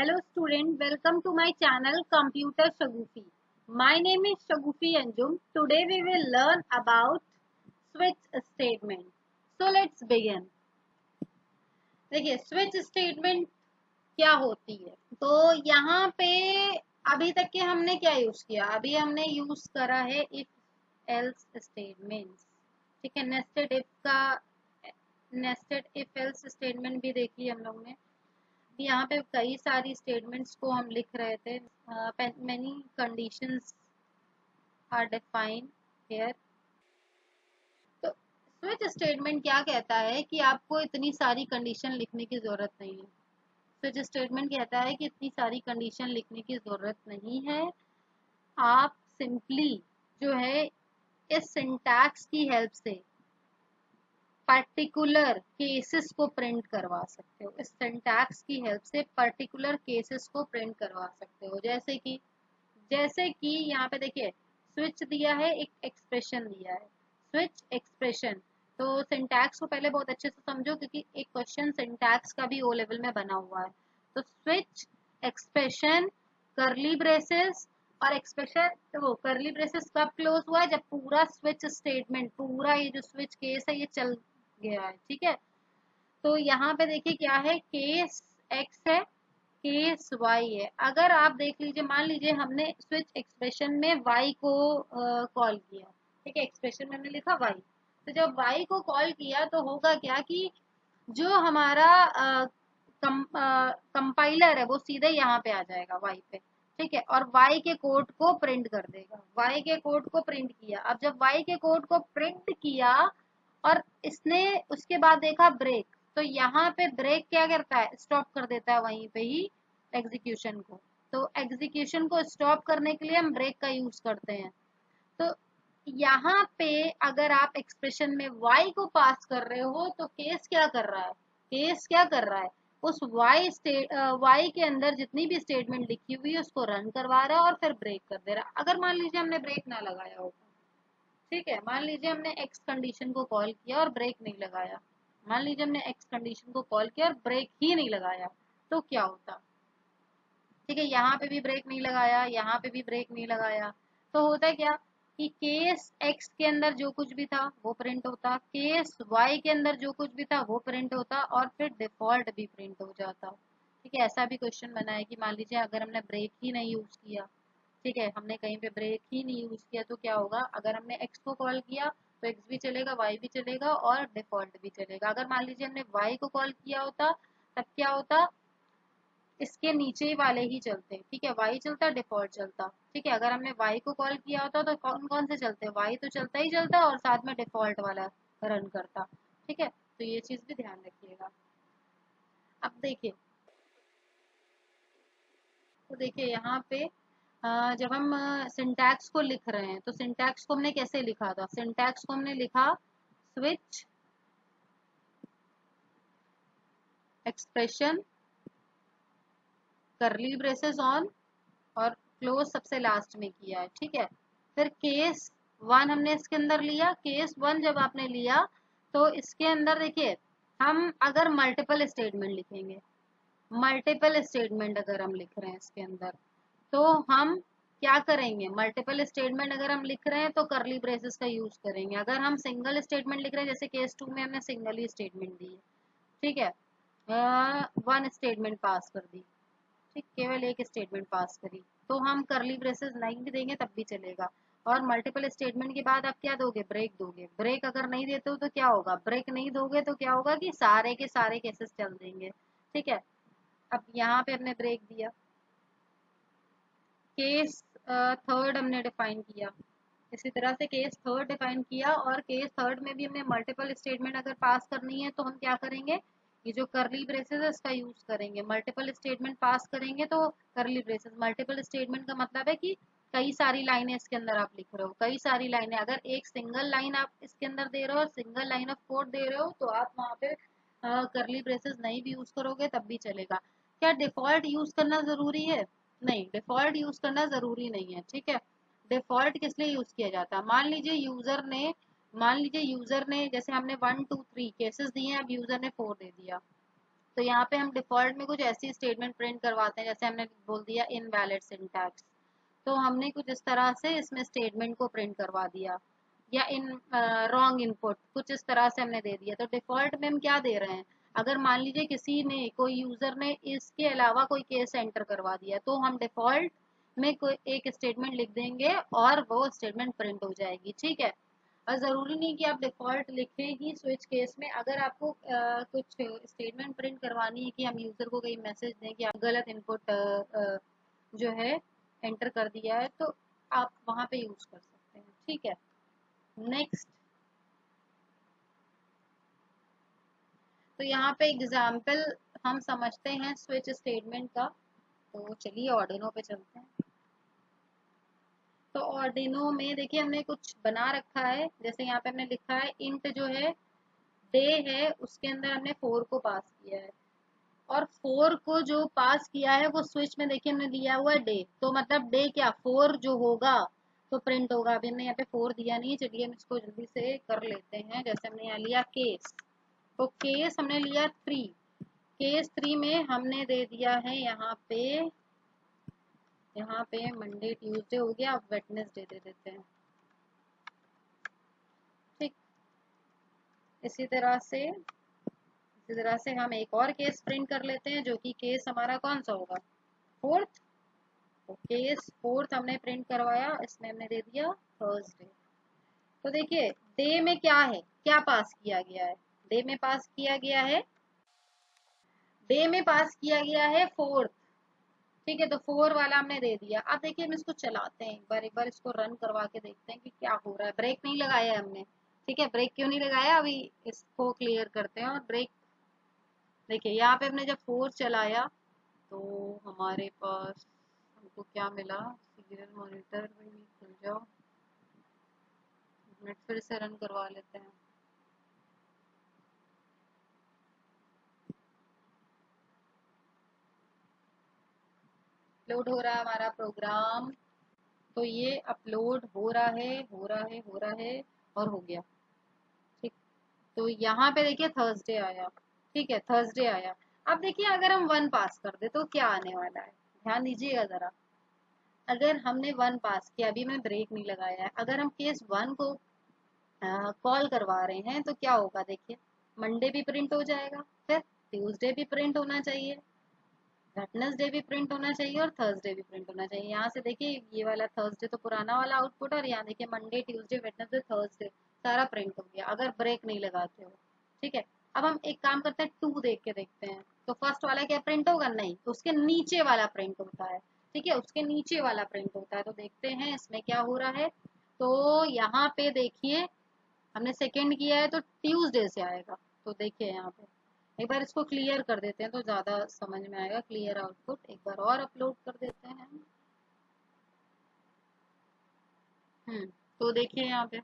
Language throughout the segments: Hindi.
Hello student, welcome to my channel Computer Shagufi. My name is Shagufi Anjum. Today we will learn about switch statement. So let's begin. देखिए switch statement क्या होती है। तो यहाँ पे अभी तक के हमने क्या यूज किया, अभी हमने यूज करा है इफ एल्स स्टेटमेंट्स। ठीक है, नेस्टेड इफ एल्स स्टेटमेंट भी देखी हम लोग ने। यहाँ पे कई सारी स्टेटमेंट्स को हम लिख रहे थे। many conditions are defined here। तो स्विच स्टेटमेंट क्या कहता है कि आपको इतनी सारी कंडीशन लिखने की जरूरत नहीं है। स्विच स्टेटमेंट कहता है कि इतनी सारी कंडीशन लिखने की जरूरत नहीं है। आप सिंपली जो है इस सिंटैक्स की हेल्प से पर्टिकुलर केसेस को प्रिंट करवा सकते हो। इस सिंटैक्स की हेल्प से पर्टिकुलर केसेस को प्रिंट करवा सकते हो। जैसे कि यहाँ पे देखिए स्विच दिया है, एक एक्सप्रेशन दिया है, स्विच एक्सप्रेशन। तो सिंटैक्स को पहले बहुत अच्छे से समझो क्योंकि एक क्वेश्चन सिंटैक्स का भी ओ लेवल में बना हुआ है। तो स्विच एक्सप्रेशन करली ब्रेसेस और एक्सप्रेशन, तो वो करली ब्रेसेस कब क्लोज हुआ है, जब पूरा स्विच स्टेटमेंट, पूरा ये जो स्विच केस है ये चल गया है। ठीक है, तो यहाँ पे देखिए क्या है, केस एक्स है, केस वाई है। अगर आप देख लीजिए, मान लीजिए हमने स्विच एक्सप्रेशन में वाई को कॉल किया। ठीक है, एक्सप्रेशन में हमने लिखा वाई। तो जब वाई को कॉल किया तो होगा क्या कि जो हमारा कंपाइलर है वो सीधे यहाँ पे आ जाएगा वाई पे। ठीक है, और वाई के कोड को प्रिंट कर देगा। वाई के कोड को प्रिंट किया। अब जब वाई के कोड को प्रिंट किया और इसने उसके बाद देखा ब्रेक, तो यहाँ पे ब्रेक क्या करता है, स्टॉप कर देता है वहीं पे ही एग्जीक्यूशन को। तो एग्जीक्यूशन को स्टॉप करने के लिए हम ब्रेक का यूज करते हैं। तो यहाँ पे अगर आप एक्सप्रेशन में y को पास कर रहे हो तो केस क्या कर रहा है, केस क्या कर रहा है, उस y के अंदर जितनी भी स्टेटमेंट लिखी हुई है उसको रन करवा रहा है और फिर ब्रेक कर दे रहा है। अगर मान लीजिए हमने ब्रेक ना लगाया होगा, ठीक है, मान लीजिए हमने एक्स कंडीशन को कॉल किया और ब्रेक नहीं लगाया, मान लीजिए हमने एक्स कंडीशन को कॉल किया और ब्रेक ही नहीं लगाया, तो क्या होता। ठीक है, यहाँ पे भी ब्रेक नहीं लगाया, यहाँ पे भी ब्रेक नहीं लगाया, तो होता क्या कि केस एक्स के अंदर जो कुछ भी था वो प्रिंट होता, केस वाई के अंदर जो कुछ भी था वो प्रिंट होता और फिर डिफॉल्ट भी प्रिंट हो जाता। ठीक है, ऐसा भी क्वेश्चन बना है कि मान लीजिए अगर हमने ब्रेक ही नहीं यूज किया, ठीक है, हमने कहीं पे ब्रेक ही नहीं यूज किया तो क्या होगा, अगर हमने एक्स को कॉल किया तो एक्स भी चलेगा, वाई भी चलेगा और डिफॉल्ट भी चलेगा। अगर मान लीजिए हमने वाई को कॉल किया होता तब क्या होता, इसके नीचे वाले ही चलते। ठीक है, वाई चलता, डिफॉल्ट चलता। ठीक है, अगर हमने वाई को कॉल किया होता तो कौन कौन से चलते, वाई तो चलता ही चलता और साथ में डिफॉल्ट वाला रन करता। ठीक है, तो ये चीज भी ध्यान रखिएगा। अब देखिए, तो देखिए यहाँ पे जब हम सिंटैक्स को लिख रहे हैं तो सिंटैक्स को हमने कैसे लिखा था, सिंटैक्स को हमने लिखा स्विच एक्सप्रेशन करली ब्रेसेस ऑन और क्लोज सबसे लास्ट में किया है। ठीक है, फिर केस वन हमने इसके अंदर लिया। केस वन जब आपने लिया तो इसके अंदर देखिए, हम अगर मल्टीपल स्टेटमेंट लिखेंगे, मल्टीपल स्टेटमेंट अगर हम लिख रहे हैं इसके अंदर, तो हम क्या करेंगे, मल्टीपल स्टेटमेंट अगर हम लिख रहे हैं तो करली ब्रेसेस का यूज करेंगे। अगर हम सिंगल स्टेटमेंट लिख रहे हैं, जैसे केस टू में हमने सिंगल ही स्टेटमेंट दी है, ठीक है, वन स्टेटमेंट पास कर दी, ठीक, केवल एक स्टेटमेंट पास करी, तो हम करली ब्रेसेस नहीं भी देंगे तब भी चलेगा। और मल्टीपल स्टेटमेंट के बाद आप क्या दोगे, ब्रेक दोगे। ब्रेक अगर नहीं देते हो तो क्या होगा, ब्रेक नहीं दोगे तो क्या होगा कि सारे के सारे केसेस चल देंगे। ठीक है, अब यहाँ पे हमने ब्रेक दिया। केस थर्ड हमने डिफाइन किया, इसी तरह से केस थर्ड डिफाइन किया और केस थर्ड में भी हमने मल्टीपल स्टेटमेंट अगर पास करनी है तो हम क्या करेंगे, ये जो करली ब्रेसेस है इसका यूज करेंगे। मल्टीपल स्टेटमेंट पास करेंगे तो करली ब्रेसेस, मल्टीपल स्टेटमेंट का मतलब है कि कई सारी लाइनें इसके अंदर आप लिख रहे हो, कई सारी लाइनें। अगर एक सिंगल लाइन आप इसके अंदर दे रहे हो और सिंगल लाइन ऑफ कोड दे रहे हो तो आप वहाँ पे करली ब्रेसेस नहीं भी यूज करोगे तब भी चलेगा। क्या डिफॉल्ट यूज करना जरूरी है, नहीं, डिफॉल्ट यूज करना जरूरी नहीं है। ठीक है, डिफॉल्ट किस लिए यूज किया जाता है, मान लीजिए यूजर ने जैसे हमने 1 2 3 केसेस दिए हैं, अब यूजर ने 4 दे दिया, तो यहाँ पे हम डिफॉल्ट में कुछ ऐसी स्टेटमेंट प्रिंट करवाते हैं, जैसे हमने बोल दिया इनवैलिड सिंटैक्स, तो हमने कुछ इस तरह से इसमें स्टेटमेंट को प्रिंट करवा दिया, या इन रॉन्ग इनपुट कुछ इस तरह से हमने दे दिया। तो डिफॉल्ट में हम क्या दे रहे हैं, अगर मान लीजिए किसी ने, कोई यूजर ने इसके अलावा कोई केस एंटर करवा दिया, तो हम डिफॉल्ट में कोई एक स्टेटमेंट लिख देंगे और वो स्टेटमेंट प्रिंट हो जाएगी, ठीक है। और ज़रूरी नहीं कि आप डिफ़ॉल्ट लिखें ही स्विच केस में, अगर आपको कुछ स्टेटमेंट प्रिंट करवानी है कि हम यूज़र को कहीं मैसेज दें कि आप गलत इनपुट जो है एंटर कर दिया है, तो आप वहाँ पे यूज़ कर सकते हैं, ठीक है। नेक्स्ट, तो यहाँ पे एग्जाम्पल हम समझते हैं स्विच स्टेटमेंट का। तो चलिए ऑर्डिनो पे चलते हैं। तो ऑर्डिनो में देखिए हमने कुछ बना रखा है, जैसे यहाँ पे हमने लिखा है इंट जो है डे है, उसके अंदर हमने 4 को पास किया है, और 4 को जो पास किया है वो स्विच में देखिए हमने दिया हुआ है डे, तो मतलब डे क्या 4 जो होगा तो प्रिंट होगा। अभी हमने यहाँ पे 4 दिया नहीं है, चलिए हम इसको जल्दी से कर लेते हैं। जैसे हमने यहाँ लिया केस, तो केस हमने लिया 3, केस 3 में हमने दे दिया है यहाँ पे मंडे ट्यूसडे हो गया, अब वेडनेसडे दे देते हैं, ठीक। इसी तरह से हम एक और केस प्रिंट कर लेते हैं, जो कि केस हमारा कौन सा होगा, 4th। तो केस 4th हमने प्रिंट करवाया, इसमें हमने दे दिया थर्सडे। तो देखिए डे में क्या है, क्या पास किया गया है, डे में पास किया गया है, डे में पास किया गया है 4th, ठीक है। तो 4 वाला हमने दे दिया। अब देखिए हम इसको चलाते हैं, एक बार इसको रन करवा के देखते हैं कि क्या हो रहा है। ब्रेक नहीं लगाया है हमने, ठीक है, ब्रेक क्यों नहीं लगाया, अभी इसको क्लियर करते हैं। और ब्रेक देखिए यहाँ पे हमने जब 4 चलाया तो हमारे पास हमको क्या मिला, सीरियल मॉनिटर में भी खुल जाओ, मिनट फिर से रन करवा लेते हैं। लोड हो रहा है हमारा प्रोग्राम, तो ये अपलोड हो रहा है, हो रहा है, हो रहा है, और हो गया, ठीक। तो यहाँ पे देखिए थर्सडे आया, ठीक है, थर्सडे आया। अब देखिए अगर हम 1 पास कर दे तो क्या आने वाला है, ध्यान दीजिएगा जरा। अगर हमने 1 पास किया, अभी मैं ब्रेक नहीं लगाया है, अगर हम केस 1 को कॉल करवा रहे हैं तो क्या होगा, देखिए मंडे भी प्रिंट हो जाएगा, फिर ट्यूसडे भी प्रिंट होना चाहिए, वेडनेसडे भी प्रिंट होना चाहिए, और थर्सडे भी प्रिंट होना चाहिए। यहाँ से देखिए ये वाला थर्सडे तो पुराना वाला आउटपुट, और यहाँ देखिए मंडे ट्यूसडे वेडनेसडे थर्सडे सारा प्रिंट हो गया, अगर ब्रेक नहीं लगाते हो, ठीक है। अब हम एक काम करते हैं, 2 देख के देखते हैं। तो फर्स्ट वाला क्या प्रिंट होगा, नहीं, तो उसके नीचे वाला प्रिंट होता है, ठीक है, उसके नीचे वाला प्रिंट होता है। तो देखते हैं इसमें क्या हो रहा है। तो यहाँ पे देखिए हमने सेकेंड किया है तो ट्यूसडे से आएगा। तो देखिए यहाँ पे एक बार इसको क्लियर कर देते हैं तो ज्यादा समझ में आएगा, क्लियर आउटपुट एक बार और अपलोड कर देते हैं। तो देखिए यहाँ पे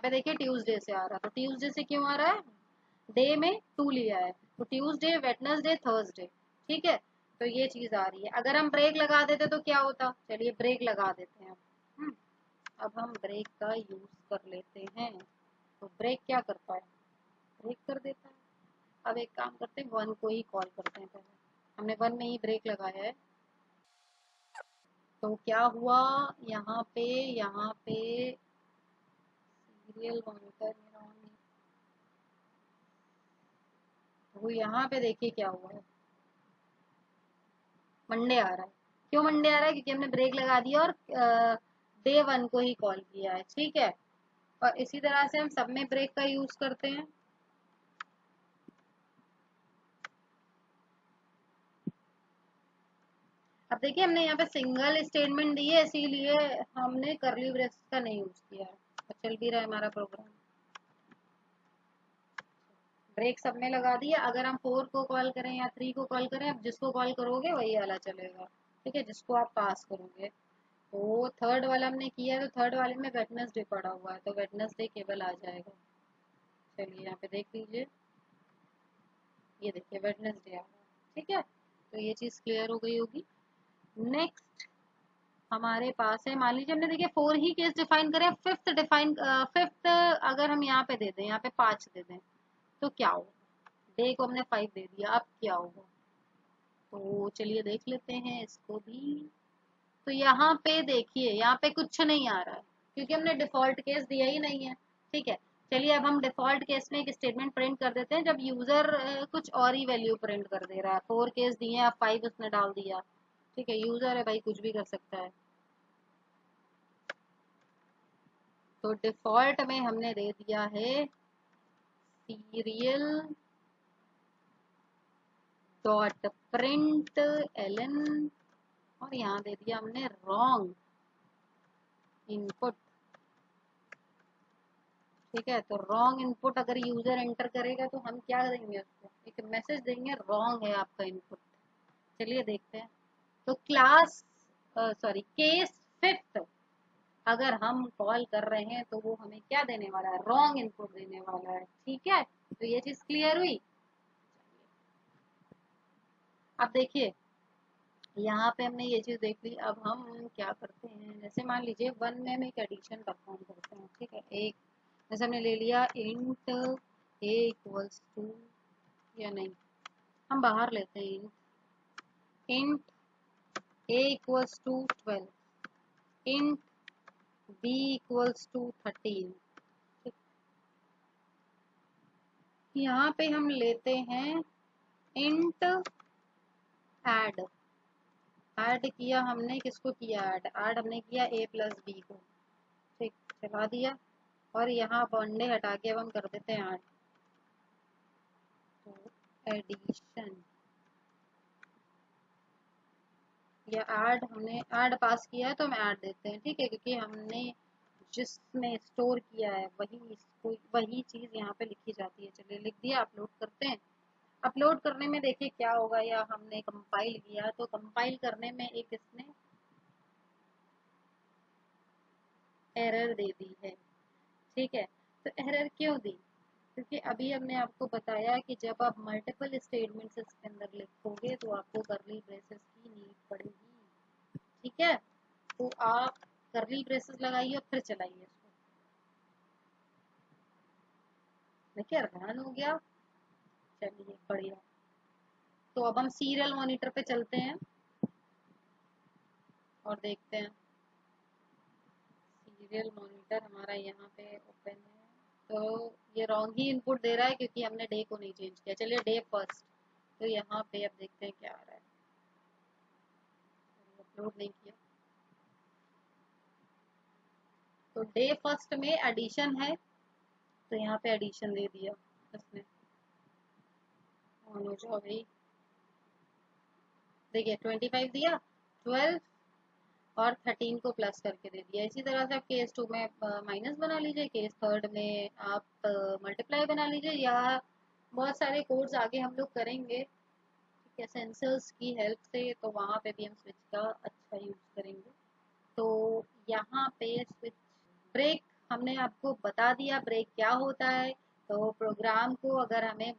देखिए ट्यूसडे से आ रहा, तो ट्यूसडे से क्यों आ रहा है, डे में 2 लिया है, तो ट्यूसडे वेडनेसडे थर्सडे, ठीक है। तो ये चीज आ रही है। अगर हम ब्रेक लगा देते तो क्या होता, चलिए ब्रेक लगा देते हैं। हम्म, अब हम ब्रेक का यूज कर लेते हैं। तो ब्रेक क्या करता है, ब्रेक कर देता है। अब एक काम करते हैं, 1 को ही कॉल करते हैं पहले, हमने 1 में ही ब्रेक लगाया है। तो क्या हुआ, यहाँ पे सीरियल मॉनिटर, वो यहाँ पे देखिए क्या हुआ है, मंडे आ रहा है। क्यों मंडे आ रहा है, क्योंकि हमने ब्रेक लगा दिया और डे 1 को ही कॉल किया है, ठीक है। और इसी तरह से हम सब में ब्रेक का यूज करते हैं। अब देखिए हमने यहाँ पे सिंगल स्टेटमेंट दी है, इसीलिए हमने करली ब्रेस का नहीं यूज किया है, और चल भी रहा है हमारा प्रोग्राम। ब्रेक सब में लगा दिया, अगर हम 4 को कॉल करें या 3 को कॉल करें, अब जिसको कॉल करोगे वही वाला चलेगा, ठीक है, जिसको आप पास करोगे। तो थर्ड वाला हमने किया है, तो थर्ड वाले में वेडनेसडे पड़ा हुआ है, तो वेडनेसडे केवल आ जाएगा। चलिए यहाँ पे देख लीजिए, ये देखिए वेडनेसडे आ रहा है, ठीक है। तो ये चीज क्लियर हो गई होगी। नेक्स्ट हमारे पास है, मान लीजिए हमने देखिए 4 ही केस डिफाइन करे, फिफ्थ अगर हम यहाँ पे दे दें, यहाँ पे 5 दे दें, तो क्या होगा, डे को हमने 5 दे दिया, अब क्या होगा? तो चलिए देख लेते हैं इसको भी। तो यहाँ पे देखिए, यहाँ पे कुछ नहीं आ रहा है क्योंकि हमने डिफॉल्ट केस दिया ही नहीं है। ठीक है, चलिए अब हम डिफॉल्ट केस में एक स्टेटमेंट प्रिंट कर देते हैं जब यूजर कुछ और ही वैल्यू प्रिंट कर दे रहा है। 4 केस दिए, अब 5 उसने डाल दिया। ठीक है, यूजर है भाई, कुछ भी कर सकता है। तो डिफॉल्ट में हमने दे दिया है सीरियल डॉट प्रिंट एलन, और यहाँ दे दिया हमने रॉन्ग इनपुट। ठीक है, तो रॉन्ग इनपुट अगर यूजर एंटर करेगा तो हम क्या देंगे उसको? एक मैसेज देंगे, रॉन्ग है आपका इनपुट। चलिए देखते हैं। तो क्लास सॉरी केस फिफ्थ अगर हम कॉल कर रहे हैं तो वो हमें क्या देने वाला है? रॉन्ग इनपुट देने वाला है। ठीक है, तो ये चीज क्लियर हुई। अब देखिए, यहाँ पे हमने ये चीज देख ली। अब हम क्या करते हैं, जैसे मान लीजिए 1 में हम एक एडिशन परफॉर्म करते हैं। ठीक है, एक जैसे हमने ले लिया इंट ए इक्वल्स टू, या नहीं, हम बाहर लेते हैं int A equals to 12, int B equals to 13। यहाँ पे हम लेते हैं इंट ऐड। ऐड किया हमने, किसको किया ऐड? ऐड हमने किया a प्लस बी को। ठीक, चला दिया, और यहाँ वनडे हटा के अब हम कर देते हैं ऐड। तो एडिशन या ऐड, हमने ऐड पास किया है तो हम ऐड देते हैं। ठीक है, क्योंकि हमने जिसमें स्टोर किया है वही चीज यहाँ पे लिखी जाती है। चलिए लिख दिया, अपलोड करते हैं। अपलोड करने में देखिए क्या होगा, या हमने कंपाइल किया तो कंपाइल करने में एक इसने एरर दे दी है। ठीक है, तो एरर क्यों दी? क्योंकि अभी हमने आपको बताया कि जब आप मल्टीपल स्टेटमेंट्स इसके अंदर लिखोगे तो आपको कर्ली ब्रेसेस की नीड पड़ेगी। ठीक है, तो आप कर्ली ब्रेसेस लगाइए और फिर चलाइए इसको। देखिए रन हो गया। चलिए बढ़िया। तो अब हम सीरियल मॉनिटर पे चलते हैं और देखते हैं। सीरियल मॉनिटर हमारा यहाँ पे ओपन है। तो ये रॉन्ग ही इनपुट दे रहा है क्योंकि हमने डे को नहीं चेंज किया। चलिए डे फर्स्ट, तो यहाँ पे अब देखते हैं क्या आ रहा है। अपलोड नहीं किया। तो डे फर्स्ट में एडिशन है, तो यहाँ पे एडिशन दे दिया उसने। ऑन हो जाओ भाई। देखिए 25 दिया, 12 और 13 को प्लस करके दे दिया। इसी तरह से आप केस 2 में माइनस बना लीजिए, केस थर्ड में आप मल्टीप्लाई बना लीजिए, या बहुत सारे कोड्स आगे हम लोग करेंगे। ठीक है, सेंसर्स की हेल्प से, तो वहाँ पे भी हम स्विच का अच्छा यूज करेंगे। तो यहाँ पे स्विच ब्रेक हमने आपको बता दिया, ब्रेक क्या होता है। तो प्रोग्राम को अगर हमें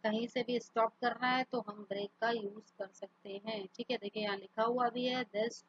कहीं से भी स्टॉप करना है तो हम ब्रेक का यूज कर सकते हैं। ठीक है, देखिए यहाँ लिखा हुआ भी है, this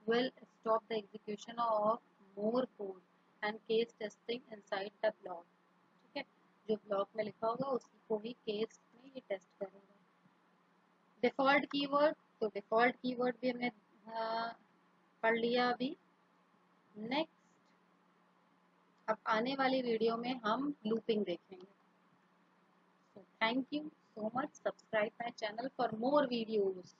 will stop the execution of more code and case testing inside the block। ठीक है, जो ब्लॉक में लिखा होगा उसी को ही केस में ये टेस्ट करेगा। डिफॉल्ट कीवर्ड, तो डिफॉल्ट कीवर्ड भी हमने पढ़ लिया अभी। नेक्स्ट, अब आने वाली वीडियो में हम लूपिंग देखेंगे। So thank you so much. Subscribe my channel for more videos.